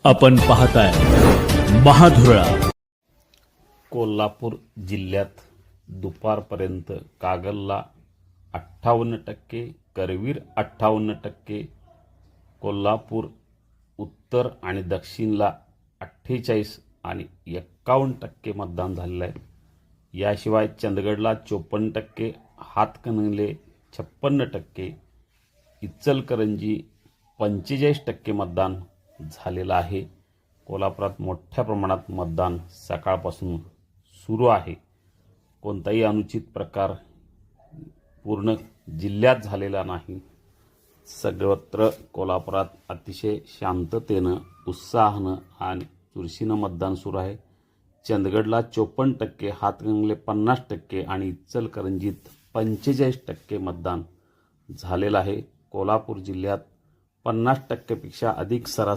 आपण पाहताय महाधुरळा. कोल्हापूर जिल्ह्यात दुपारपर्यंत कागलला 58%, करवीर 58%, कोल्हापूर उत्तर आणि दक्षिणला 48 आणि 51% मतदान झालेलं आहे. याशिवाय चंदगडला 54%, हातकणंगले 56%, इचलकरंजी 45% मतदान झालेलं आहे. कोल्हापुरात मोठ्या प्रमाणात मतदान सकाळपासून सुरू आहे. कोणताही अनुचित प्रकार पूर्ण जिल्ह्यात झालेला नाही. सर्वत्र कोल्हापुरात अतिशय शांततेनं, उत्साहानं आणि चुरशीनं मतदान सुरू आहे. चंदगडला 54%, हातकणंगले 50% आणि इचलकरंजीत 45% मतदान झालेलं आहे. कोल्हापूर जिल्ह्यात 50% पेक्षा अधिक सरासरी